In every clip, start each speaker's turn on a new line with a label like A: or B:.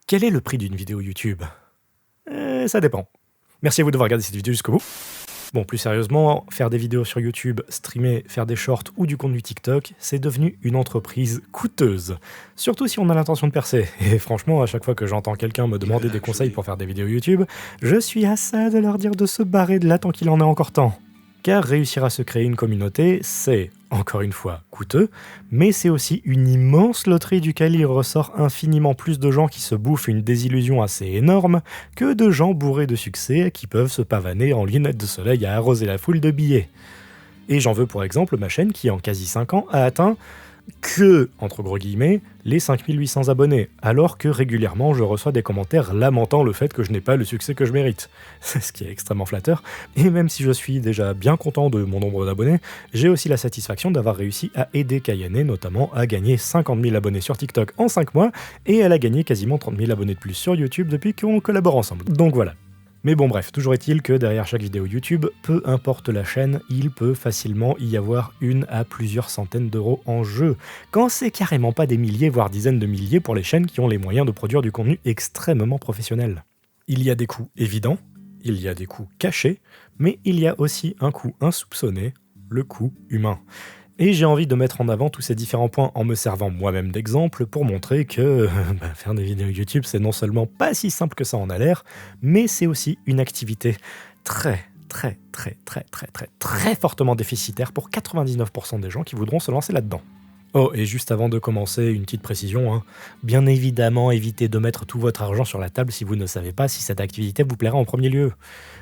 A: Quel est le prix d'une vidéo YouTube? Ça dépend. Merci à vous d'avoir regardé cette vidéo jusqu'au bout. Bon, plus sérieusement, faire des vidéos sur YouTube, streamer, faire des shorts ou du contenu TikTok, c'est devenu une entreprise coûteuse. Surtout si on a l'intention de percer. Et franchement, à chaque fois que j'entends quelqu'un me demander des conseils pour faire des vidéos YouTube, je suis à ça de leur dire de se barrer de là tant qu'il en est encore temps. Car réussir à se créer une communauté, c'est, encore une fois, coûteux, mais c'est aussi une immense loterie duquel il ressort infiniment plus de gens qui se bouffent une désillusion assez énorme que de gens bourrés de succès qui peuvent se pavaner en lunettes de soleil à arroser la foule de billets. Et j'en veux pour exemple ma chaîne qui en quasi 5 ans a atteint que, entre gros guillemets, les 5800 abonnés, alors que régulièrement je reçois des commentaires lamentant le fait que je n'ai pas le succès que je mérite. Ce qui est extrêmement flatteur, et même si je suis déjà bien content de mon nombre d'abonnés, j'ai aussi la satisfaction d'avoir réussi à aider Kayane notamment à gagner 50 000 abonnés sur TikTok en 5 mois, et elle a gagné quasiment 30 000 abonnés de plus sur YouTube depuis qu'on collabore ensemble. Donc voilà. Mais bon bref, toujours est-il que derrière chaque vidéo YouTube, peu importe la chaîne, il peut facilement y avoir une à plusieurs centaines d'euros en jeu, quand c'est carrément pas des milliers voire dizaines de milliers pour les chaînes qui ont les moyens de produire du contenu extrêmement professionnel. Il y a des coûts évidents, il y a des coûts cachés, mais il y a aussi un coût insoupçonné, le coût humain. Et j'ai envie de mettre en avant tous ces différents points en me servant moi-même d'exemple pour montrer que faire des vidéos YouTube, c'est non seulement pas si simple que ça en a l'air, mais c'est aussi une activité très fortement déficitaire pour 99% des gens qui voudront se lancer là-dedans. Oh, et juste avant de commencer, une petite précision, bien évidemment, évitez de mettre tout votre argent sur la table si vous ne savez pas si cette activité vous plaira en premier lieu.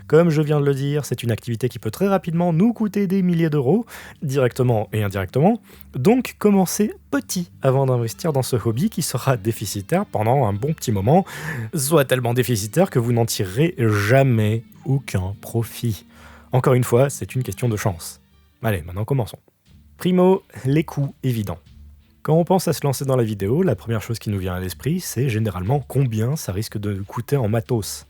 A: Comme je viens de le dire, c'est une activité qui peut très rapidement nous coûter des milliers d'euros, directement et indirectement, donc commencez petit avant d'investir dans ce hobby qui sera déficitaire pendant un bon petit moment, soit tellement déficitaire que vous n'en tirerez jamais aucun profit. Encore une fois, c'est une question de chance. Allez, maintenant commençons. Primo, les coûts évidents. Quand on pense à se lancer dans la vidéo, la première chose qui nous vient à l'esprit, c'est généralement combien ça risque de coûter en matos.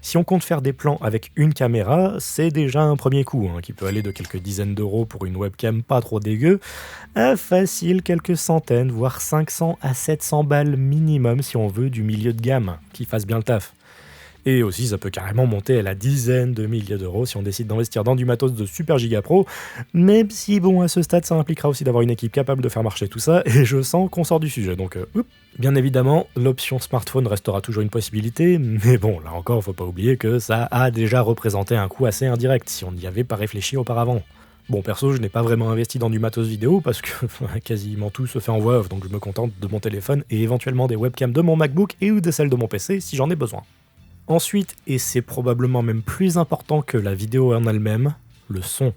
A: Si on compte faire des plans avec une caméra, c'est déjà un premier coût, qui peut aller de quelques dizaines d'euros pour une webcam pas trop dégueu, à facile quelques centaines, voire 500 à 700 balles minimum si on veut du milieu de gamme, qui fasse bien le taf. Et aussi, ça peut carrément monter à la dizaine de milliers d'euros si on décide d'investir dans du matos de super giga pro, même si bon, à ce stade, ça impliquera aussi d'avoir une équipe capable de faire marcher tout ça, et je sens qu'on sort du sujet, donc Bien évidemment, l'option smartphone restera toujours une possibilité, mais bon, là encore, faut pas oublier que ça a déjà représenté un coût assez indirect, si on n'y avait pas réfléchi auparavant. Bon, perso, je n'ai pas vraiment investi dans du matos vidéo parce que quasiment tout se fait en voix off, donc je me contente de mon téléphone et éventuellement des webcams de mon MacBook et ou de celles de mon PC si j'en ai besoin. Ensuite, et c'est probablement même plus important que la vidéo en elle-même, le son.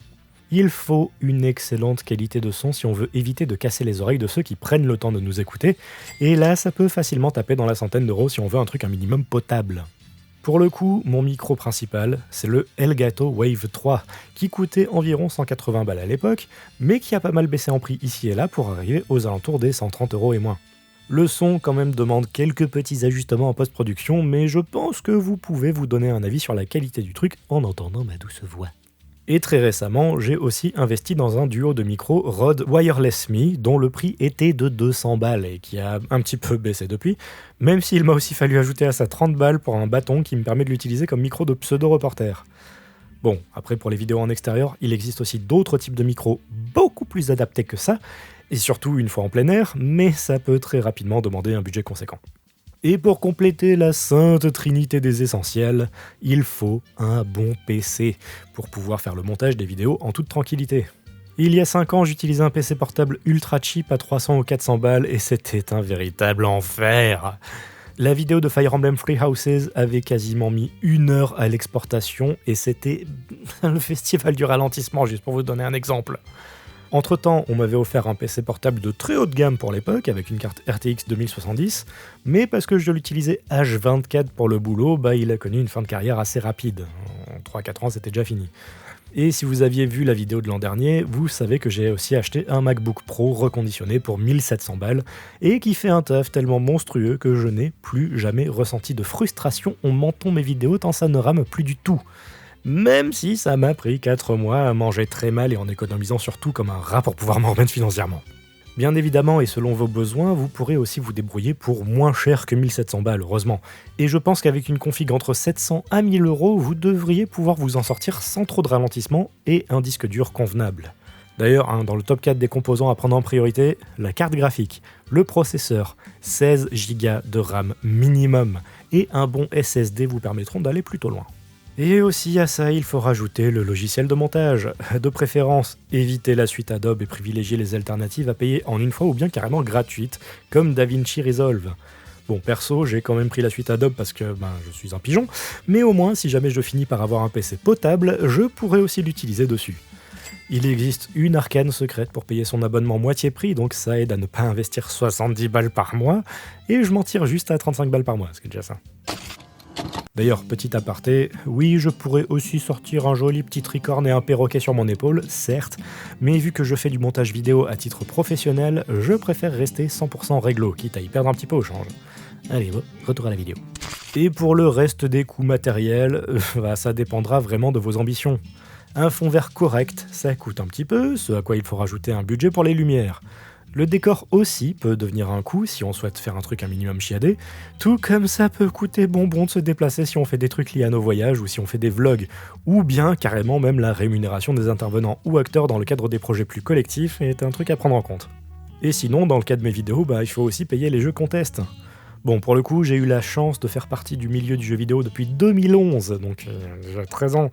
A: Il faut une excellente qualité de son si on veut éviter de casser les oreilles de ceux qui prennent le temps de nous écouter, et là ça peut facilement taper dans la centaine d'euros si on veut un truc un minimum potable. Pour le coup, mon micro principal, c'est le Elgato Wave 3, qui coûtait environ 180 balles à l'époque, mais qui a pas mal baissé en prix ici et là pour arriver aux alentours des 130 euros et moins. Le son quand même demande quelques petits ajustements en post-production, mais je pense que vous pouvez vous donner un avis sur la qualité du truc en entendant ma douce voix. Et très récemment, j'ai aussi investi dans un duo de micros Rode Wireless Me, dont le prix était de 200 balles et qui a un petit peu baissé depuis, même s'il m'a aussi fallu ajouter à ça 30 balles pour un bâton qui me permet de l'utiliser comme micro de pseudo-reporter. Bon, après pour les vidéos en extérieur, il existe aussi d'autres types de micros beaucoup plus adaptés que ça, et surtout une fois en plein air, mais ça peut très rapidement demander un budget conséquent. Et pour compléter la sainte trinité des essentiels, il faut un bon PC pour pouvoir faire le montage des vidéos en toute tranquillité. Il y a 5 ans, j'utilisais un PC portable ultra cheap à 300 ou 400 balles et c'était un véritable enfer. La vidéo de Fire Emblem Three Houses avait quasiment mis 1 heure à l'exportation et c'était le festival du ralentissement, juste pour vous donner un exemple. Entre-temps, on m'avait offert un PC portable de très haute gamme pour l'époque, avec une carte RTX 2070, mais parce que je l'utilisais H24 pour le boulot, il a connu une fin de carrière assez rapide. En 3-4 ans, c'était déjà fini. Et si vous aviez vu la vidéo de l'an dernier, vous savez que j'ai aussi acheté un MacBook Pro reconditionné pour 1700 balles, et qui fait un taf tellement monstrueux que je n'ai plus jamais ressenti de frustration en montant mes vidéos tant ça ne rame plus du tout. Même si ça m'a pris 4 mois à manger très mal et en économisant surtout comme un rat pour pouvoir m'en remettre financièrement. Bien évidemment, et selon vos besoins, vous pourrez aussi vous débrouiller pour moins cher que 1700 balles, heureusement. Et je pense qu'avec une config entre 700 à 1000 euros, vous devriez pouvoir vous en sortir sans trop de ralentissement et un disque dur convenable. D'ailleurs, dans le top 4 des composants à prendre en priorité, la carte graphique, le processeur, 16 Go de RAM minimum et un bon SSD vous permettront d'aller plutôt loin. Et aussi à ça, il faut rajouter le logiciel de montage. De préférence, évitez la suite Adobe et privilégiez les alternatives à payer en une fois ou bien carrément gratuites, comme DaVinci Resolve. Bon, perso, j'ai quand même pris la suite Adobe parce que je suis un pigeon, mais au moins, si jamais je finis par avoir un PC potable, je pourrais aussi l'utiliser dessus. Il existe une arcane secrète pour payer son abonnement moitié prix, donc ça aide à ne pas investir 70 balles par mois, et je m'en tire juste à 35 balles par mois, ce qui est déjà ça. D'ailleurs, petit aparté, oui, je pourrais aussi sortir un joli petit tricorne et un perroquet sur mon épaule, certes, mais vu que je fais du montage vidéo à titre professionnel, je préfère rester 100% réglo, quitte à y perdre un petit peu au change. Allez, retour à la vidéo. Et pour le reste des coûts matériels, ça dépendra vraiment de vos ambitions. Un fond vert correct, ça coûte un petit peu, ce à quoi il faut rajouter un budget pour les lumières. Le décor aussi peut devenir un coût si on souhaite faire un truc un minimum chiadé, tout comme ça peut coûter bonbon de se déplacer si on fait des trucs liés à nos voyages ou si on fait des vlogs, ou bien carrément même la rémunération des intervenants ou acteurs dans le cadre des projets plus collectifs est un truc à prendre en compte. Et sinon, dans le cas de mes vidéos, il faut aussi payer les jeux contest. Bon, pour le coup, j'ai eu la chance de faire partie du milieu du jeu vidéo depuis 2011, donc déjà 13 ans,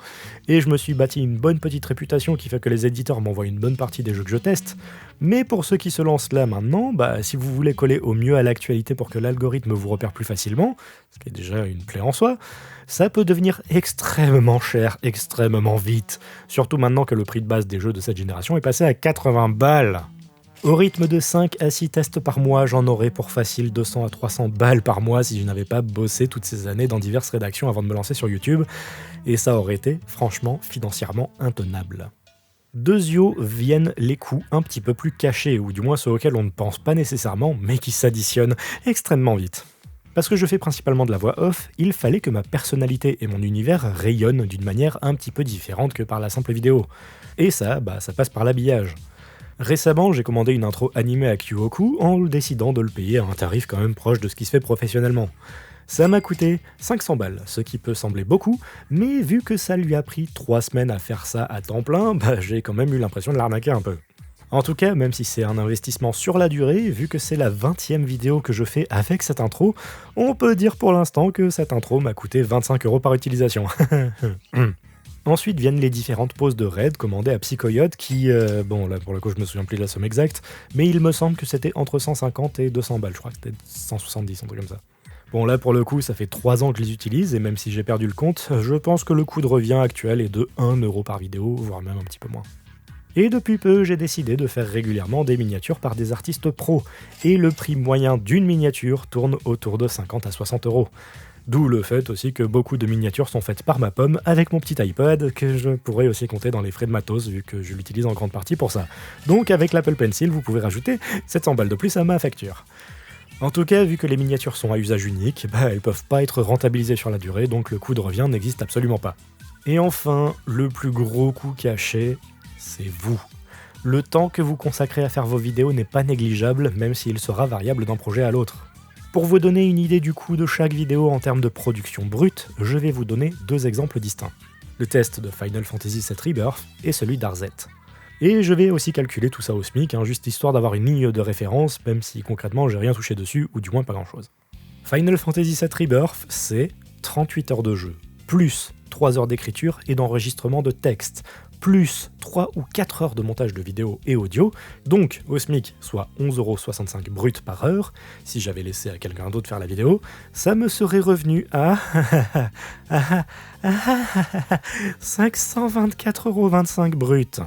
A: et je me suis bâti une bonne petite réputation qui fait que les éditeurs m'envoient une bonne partie des jeux que je teste. Mais pour ceux qui se lancent là maintenant, si vous voulez coller au mieux à l'actualité pour que l'algorithme vous repère plus facilement, ce qui est déjà une plaie en soi, ça peut devenir extrêmement cher, extrêmement vite, surtout maintenant que le prix de base des jeux de cette génération est passé à 80 balles. Au rythme de 5 à 6 tests par mois, j'en aurais pour facile 200 à 300 balles par mois si je n'avais pas bossé toutes ces années dans diverses rédactions avant de me lancer sur YouTube, et ça aurait été, franchement, financièrement intenable. De Zio viennent les coûts un petit peu plus cachés, ou du moins ceux auxquels on ne pense pas nécessairement, mais qui s'additionnent extrêmement vite. Parce que je fais principalement de la voix off, il fallait que ma personnalité et mon univers rayonnent d'une manière un petit peu différente que par la simple vidéo. Et ça, ça passe par l'habillage. Récemment, j'ai commandé une intro animée à Kyoku en décidant de le payer à un tarif quand même proche de ce qui se fait professionnellement. Ça m'a coûté 500 balles, ce qui peut sembler beaucoup, mais vu que ça lui a pris 3 semaines à faire ça à temps plein, j'ai quand même eu l'impression de l'arnaquer un peu. En tout cas, même si c'est un investissement sur la durée, vu que c'est la 20e vidéo que je fais avec cette intro, on peut dire pour l'instant que cette intro m'a coûté 25 € par utilisation. Ensuite viennent les différentes poses de raid commandées à Psychoyot qui, là pour le coup je me souviens plus de la somme exacte, mais il me semble que c'était entre 150 et 200 balles, je crois que c'était 170, un truc comme ça. Bon là pour le coup ça fait 3 ans que je les utilise et même si j'ai perdu le compte, je pense que le coût de revient actuel est de 1 € par vidéo, voire même un petit peu moins. Et depuis peu, j'ai décidé de faire régulièrement des miniatures par des artistes pros, et le prix moyen d'une miniature tourne autour de 50 à 60 €. D'où le fait aussi que beaucoup de miniatures sont faites par ma pomme avec mon petit iPod, que je pourrais aussi compter dans les frais de matos vu que je l'utilise en grande partie pour ça. Donc avec l'Apple Pencil, vous pouvez rajouter 700 balles de plus à ma facture. En tout cas, vu que les miniatures sont à usage unique, elles peuvent pas être rentabilisées sur la durée, donc le coût de revient n'existe absolument pas. Et enfin, le plus gros coût caché, c'est vous. Le temps que vous consacrez à faire vos vidéos n'est pas négligeable, même s'il sera variable d'un projet à l'autre. Pour vous donner une idée du coût de chaque vidéo en termes de production brute, je vais vous donner 2 exemples distincts. Le test de Final Fantasy VII Rebirth et celui d'Arzet. Et je vais aussi calculer tout ça au SMIC, juste histoire d'avoir une ligne de référence, même si concrètement j'ai rien touché dessus, ou du moins pas grand chose. Final Fantasy VII Rebirth, c'est 38 heures de jeu, plus 3 heures d'écriture et d'enregistrement de texte, plus 3 ou 4 heures de montage de vidéo et audio, donc au SMIC, soit 11,65 € brut par heure, si j'avais laissé à quelqu'un d'autre faire la vidéo, ça me serait revenu à 524,25 € brut.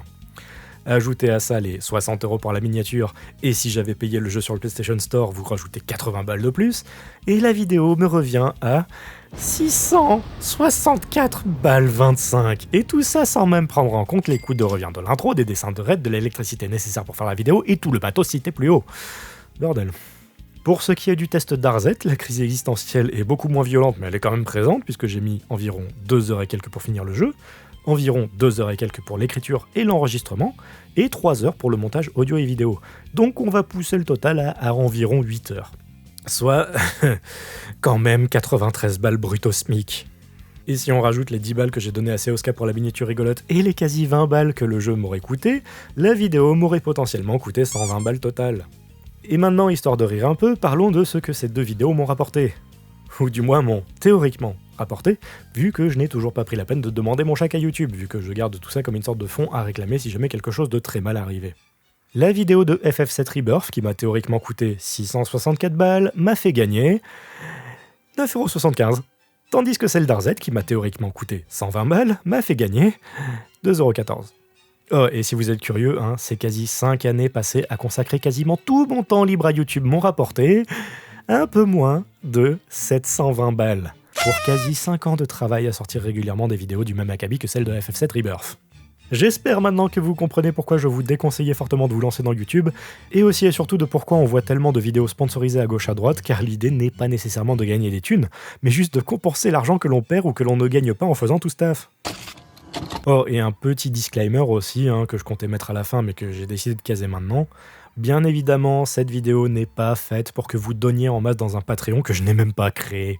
A: Ajoutez à ça les 60 € pour la miniature, et si j'avais payé le jeu sur le PlayStation Store, vous rajoutez 80 balles de plus, et la vidéo me revient à 664 balles 25. Et tout ça sans même prendre en compte les coûts de revient de l'intro, des dessins de raid, de l'électricité nécessaire pour faire la vidéo, et tout le matos cité plus haut. Bordel. Pour ce qui est du test d'Arzette, la crise existentielle est beaucoup moins violente, mais elle est quand même présente, puisque j'ai mis environ 2 heures et quelques pour finir le jeu, environ 2 heures et quelques pour l'écriture et l'enregistrement, et 3 heures pour le montage audio et vidéo. Donc on va pousser le total à environ 8 heures. Soit, quand même 93 balles brut au SMIC. Et si on rajoute les 10 balles que j'ai donné à Seoska pour la miniature rigolote et les quasi 20 balles que le jeu m'aurait coûté, la vidéo m'aurait potentiellement coûté 120 balles total. Et maintenant, histoire de rire un peu, parlons de ce que ces 2 vidéos m'ont rapporté. Ou du moins m'ont théoriquement rapporté, vu que je n'ai toujours pas pris la peine de demander mon chèque à YouTube, vu que je garde tout ça comme une sorte de fonds à réclamer si jamais quelque chose de très mal arrivait. La vidéo de FF7 Rebirth, qui m'a théoriquement coûté 664 balles, m'a fait gagner 9,75€. Tandis que celle d'Arzette, qui m'a théoriquement coûté 120 balles, m'a fait gagner 2,14€. Oh, et si vous êtes curieux, ces quasi 5 années passées à consacrer quasiment tout mon temps libre à YouTube m'ont rapporté un peu moins de 720 balles. Pour quasi 5 ans de travail à sortir régulièrement des vidéos du même acabit que celle de FF7 Rebirth. J'espère maintenant que vous comprenez pourquoi je vous déconseillais fortement de vous lancer dans YouTube, et aussi et surtout de pourquoi on voit tellement de vidéos sponsorisées à gauche à droite, car l'idée n'est pas nécessairement de gagner des thunes, mais juste de compenser l'argent que l'on perd ou que l'on ne gagne pas en faisant tout ce taf. Oh, et un petit disclaimer aussi, que je comptais mettre à la fin mais que j'ai décidé de caser maintenant. Bien évidemment, cette vidéo n'est pas faite pour que vous donniez en masse dans un Patreon que je n'ai même pas créé.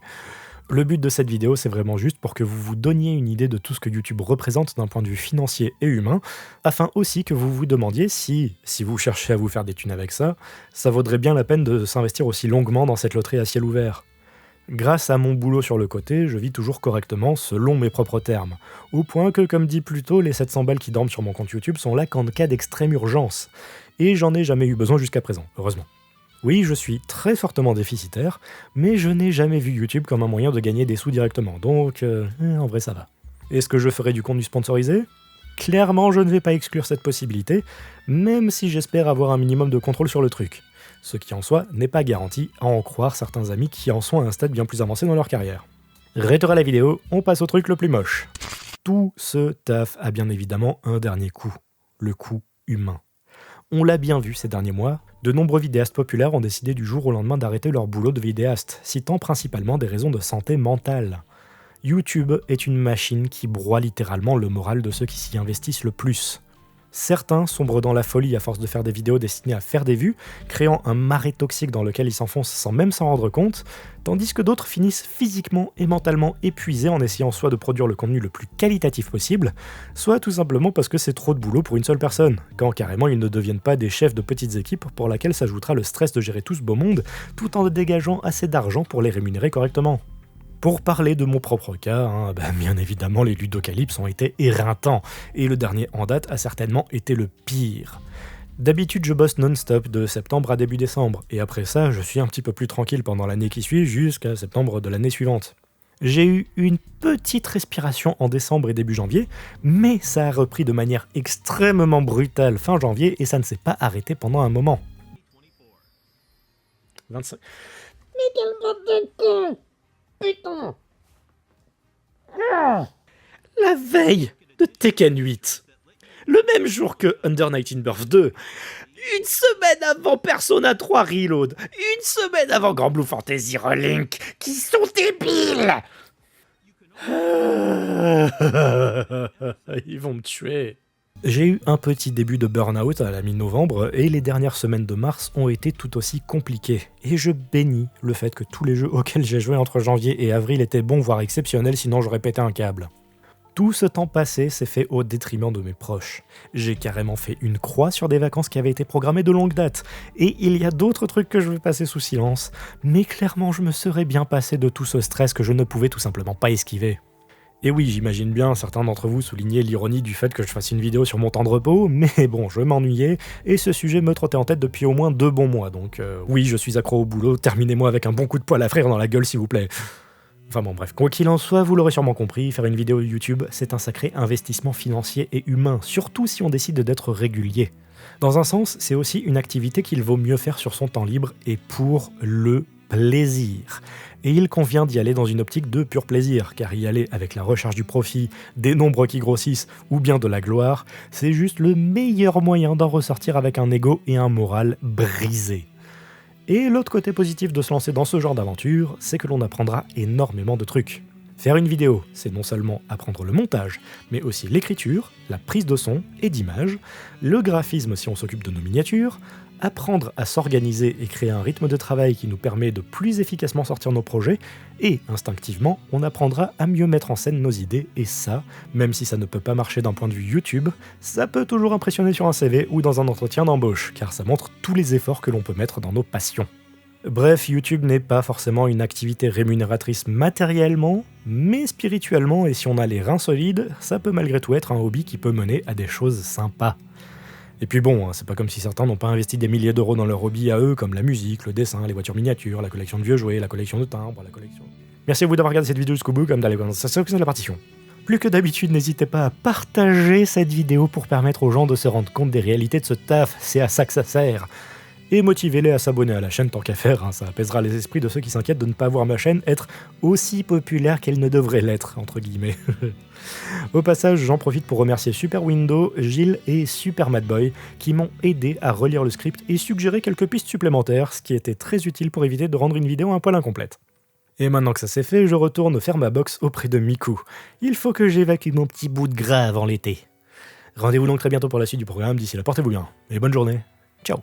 A: Le but de cette vidéo, c'est vraiment juste pour que vous vous donniez une idée de tout ce que YouTube représente d'un point de vue financier et humain, afin aussi que vous vous demandiez si vous cherchez à vous faire des thunes avec ça, ça vaudrait bien la peine de s'investir aussi longuement dans cette loterie à ciel ouvert. Grâce à mon boulot sur le côté, je vis toujours correctement selon mes propres termes, au point que, comme dit plus tôt, les 700 balles qui dorment sur mon compte YouTube sont là qu'en cas d'extrême urgence, et j'en ai jamais eu besoin jusqu'à présent, heureusement. Oui, je suis très fortement déficitaire, mais je n'ai jamais vu YouTube comme un moyen de gagner des sous directement, donc en vrai ça va. Est-ce que je ferai du contenu sponsorisé ? Clairement, je ne vais pas exclure cette possibilité, même si j'espère avoir un minimum de contrôle sur le truc. Ce qui en soi n'est pas garanti, à en croire certains amis qui en sont à un stade bien plus avancé dans leur carrière. Rétera la vidéo, on passe au truc le plus moche. Tout ce taf a bien évidemment un dernier coup, le coût humain. On l'a bien vu ces derniers mois, de nombreux vidéastes populaires ont décidé du jour au lendemain d'arrêter leur boulot de vidéaste, citant principalement des raisons de santé mentale. YouTube est une machine qui broie littéralement le moral de ceux qui s'y investissent le plus. Certains sombrent dans la folie à force de faire des vidéos destinées à faire des vues, créant un marais toxique dans lequel ils s'enfoncent sans même s'en rendre compte, tandis que d'autres finissent physiquement et mentalement épuisés en essayant soit de produire le contenu le plus qualitatif possible, soit tout simplement parce que c'est trop de boulot pour une seule personne, quand carrément ils ne deviennent pas des chefs de petites équipes pour laquelle s'ajoutera le stress de gérer tout ce beau monde, tout en dégageant assez d'argent pour les rémunérer correctement. Pour parler de mon propre cas, bien évidemment les ludocalypses ont été éreintants, et le dernier en date a certainement été le pire. D'habitude je bosse non-stop de septembre à début décembre, et après ça je suis un petit peu plus tranquille pendant l'année qui suit jusqu'à septembre de l'année suivante. J'ai eu une petite respiration en décembre et début janvier, mais ça a repris de manière extrêmement brutale fin janvier et ça ne s'est pas arrêté pendant un moment. 25... Mais quel bande de con! Putain! La veille de Tekken 8, le même jour que Under 19 Birth 2, une semaine avant Persona 3 Reload, une semaine avant Grand Blue Fantasy Relink, qui sont débiles! Ils vont me tuer. J'ai eu un petit début de burn-out à la mi-novembre et les dernières semaines de mars ont été tout aussi compliquées. Et je bénis le fait que tous les jeux auxquels j'ai joué entre janvier et avril étaient bons voire exceptionnels, sinon j'aurais pété un câble. Tout ce temps passé s'est fait au détriment de mes proches. J'ai carrément fait une croix sur des vacances qui avaient été programmées de longue date. Et il y a d'autres trucs que je vais passer sous silence, mais clairement je me serais bien passé de tout ce stress que je ne pouvais tout simplement pas esquiver. Et oui, j'imagine bien certains d'entre vous souligner l'ironie du fait que je fasse une vidéo sur mon temps de repos, mais bon, je m'ennuyais, et ce sujet me trottait en tête depuis au moins 2 bons mois, donc oui, je suis accro au boulot, terminez-moi avec un bon coup de poing à frire dans la gueule s'il vous plaît. Enfin bon, bref, quoi qu'il en soit, vous l'aurez sûrement compris, faire une vidéo YouTube, c'est un sacré investissement financier et humain, surtout si on décide d'être régulier. Dans un sens, c'est aussi une activité qu'il vaut mieux faire sur son temps libre et pour le plaisir. Et il convient d'y aller dans une optique de pur plaisir, car y aller avec la recherche du profit, des nombres qui grossissent ou bien de la gloire, c'est juste le meilleur moyen d'en ressortir avec un ego et un moral brisé. Et l'autre côté positif de se lancer dans ce genre d'aventure, c'est que l'on apprendra énormément de trucs. Faire une vidéo, c'est non seulement apprendre le montage, mais aussi l'écriture, la prise de son et d'image, le graphisme si on s'occupe de nos miniatures, apprendre à s'organiser et créer un rythme de travail qui nous permet de plus efficacement sortir nos projets, et instinctivement, on apprendra à mieux mettre en scène nos idées, et ça, même si ça ne peut pas marcher d'un point de vue YouTube, ça peut toujours impressionner sur un CV ou dans un entretien d'embauche, car ça montre tous les efforts que l'on peut mettre dans nos passions. Bref, YouTube n'est pas forcément une activité rémunératrice matériellement, mais spirituellement, et si on a les reins solides, ça peut malgré tout être un hobby qui peut mener à des choses sympas. Et puis bon, c'est pas comme si certains n'ont pas investi des milliers d'euros dans leur hobby à eux, comme la musique, le dessin, les voitures miniatures, la collection de vieux jouets, la collection de timbres, la collection... Merci à vous d'avoir regardé cette vidéo jusqu'au bout, comme dans les commentaires de la partition. Plus que d'habitude, n'hésitez pas à partager cette vidéo pour permettre aux gens de se rendre compte des réalités de ce taf, c'est à ça que ça sert. Et motivez-les à s'abonner à la chaîne tant qu'à faire, ça apaisera les esprits de ceux qui s'inquiètent de ne pas voir ma chaîne être aussi populaire qu'elle ne devrait l'être, entre guillemets. Au passage, j'en profite pour remercier Super Window, Gilles et Super Madboy qui m'ont aidé à relire le script et suggérer quelques pistes supplémentaires, ce qui était très utile pour éviter de rendre une vidéo un poil incomplète. Et maintenant que ça c'est fait, je retourne faire ma box auprès de Miku. Il faut que j'évacue mon petit bout de gras avant l'été. Rendez-vous donc très bientôt pour la suite du programme, d'ici là portez-vous bien, et bonne journée, ciao.